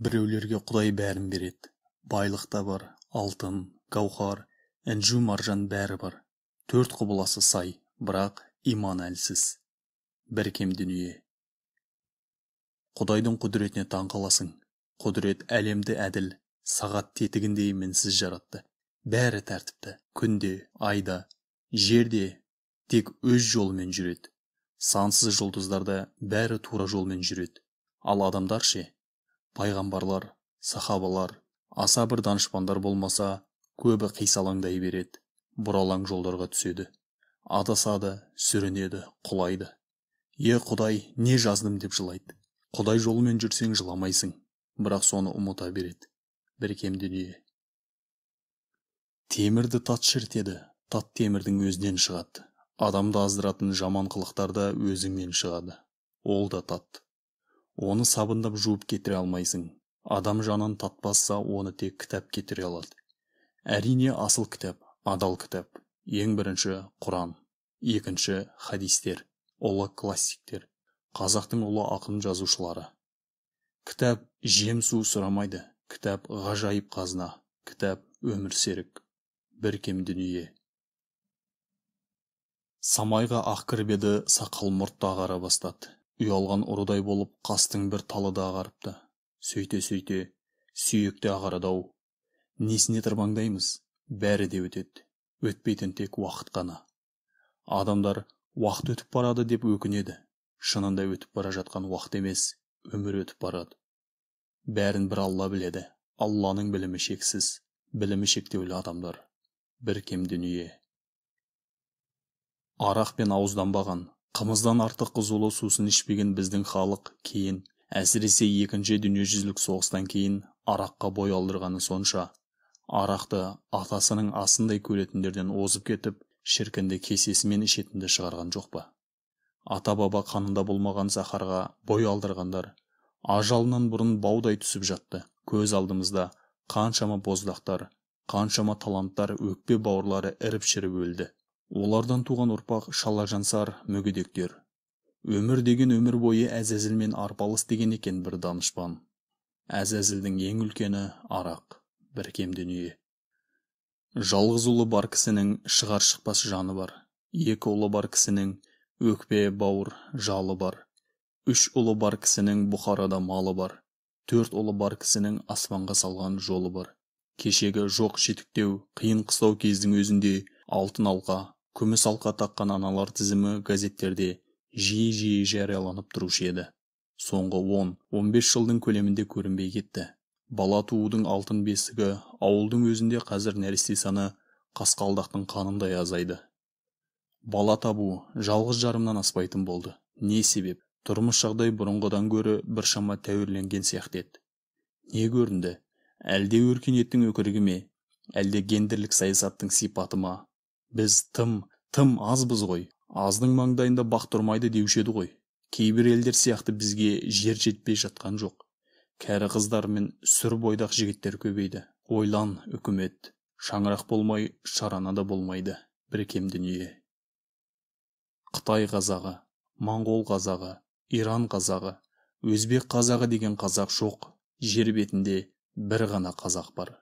Біреулерге Құдай бәрін береді. Байлық та бар, алтын, гауһар, інжу маржан бәрі бар. Төрт құбыласы сай, бірақ иман әлсіз. Бір кем дүние. Құдайдың құдіретіне таң қаласың. Құдірет әлемді әділ, сағат тетігіндей мінсіз жаратты. Бәрі тәртіпті, күнде, айда, жерде тек өз жолымен жүреді. Сансыз жұлдыздарда бәрі тура жолмен жүреді. Ал адамдар ше? Пайғамбарлар, сахабалар, аса бір данышпандар болмаса, көбі қисалаңдай береді, бұралаң жолдарға түседі. Адасады, сүрінеді, құлайды. Құдай, не жаздым деп жылайды. Құдай жолымен жүрсең жыламайсың, бірақ соны ұмыта береді. Бір кем дүние. Темірді тат шіртеді, тат темірдің өзінен шығады. Адамды аздыратын жаман қылықтарда өзіңнен шығады. Ол да тат. Оны сабындап жуып кетіре алмайсың. Адам жанын татпаса, оны тек кітап кетіре алады. Әрине асыл кітап, адал кітап. Ең бірінші Құран, екінші хадистер, ұлы классиктер, қазақтың ұлы ақын жазушылары. Кітап жем су сұрамайды, кітап ғажайып қазына, кітап өмір серік. Бір кем дүние. Самайға ақ кіріп еді, сақал мұрт ағара бастады. Ұялған ұрыдай болып қастың бір талы да ағарыпты. Сөйте, сүйекте ағарады-ау. Несіне тырбаңдаймыз? Бәрі де өтеді. Өтпейтін тек уақыт қана. Адамдар уақыт өтіп барады деп өкінеді. Шынында өтіп бара жатқан уақыт емес, өмір өтіп барады. Бәрін бір Алла біледі. Алланың білімі шексіз, білімі шектеулі адамдар. Бір кем дүние. Арақ пен ауызданбаған, қымыздан артық қызулы сусын ішпеген біздің халық кейін, әсіресе екінші дүниежүзілік соғыстан кейін араққа бой алдырғаны сонша, арақты атасының асындай көретіндерден озып кетіп, шіркінді кесесімен ішетінді шығарған жоқ па? Ата-баба қанында болмаған сахарға бой алдырғандар, ажалынан бұрын баудай түсіп жатты. Көз алдымызда қаншама боздақтар, қаншама таланттар өкпе бауырлары іріп-шіріп өлді. Олардан туған ұрпақ шалажансар мүгедектер. Өмір деген өмір бойы Әзәзілмен арпалыс деген екен бір данышпан. Әзәзілдің ең үлкені арақ, бір кем дүние. Жалғыз ұлы бар кісінің шығар-шықпас жаны бар. Екі ұлы бар кісінің өкпе, бауыр, жалы бар. Үш ұлы бар кісінің Бұхарада малы бар. Төрт ұлы бар кісінің аспанға салған жолы бар. Кешегі жоқ жетіктеу, қиын қыстау кездің өзінде алтын алқа, күміс алқа таққан аналар тізімі газеттерде жиі жарияланып тұрушы еді. Соңғы 10-15 жылдың көлемінде көрінбей кетті. Бала туудың алтын бесігі ауылдың өзінде қазір нәресте саны қасқалдақтың қанындай азайды. Бала табу жалғыз жарымнан аспайтын болды. Не себеп? Тұрмыс жағдай бұрынғыдан гөрі біршама тәуірленген сияқты еді. Не көрінді? Әлде өркениеттің өкірігі ме? Әлде гендерлік саясаттың сипаты ма? Біз тым азбыз ғой. Аздың маңдайында бақ тұрмайды деуші еді ғой. Кейбір елдер сияқты бізге жер жетпей жатқан жоқ. Кәрі қыздар мен сүр бойдақ жігіттер көбейді. Ойлан, үкімет. Шаңырақ болмай, шарана да болмайды. Бір кем дүние. Қытай қазағы, Моңғол қазағы, Иран қазағы, Өзбек қазағы деген қазақ жоқ. Жер бетінде бір ғана қазақ бар.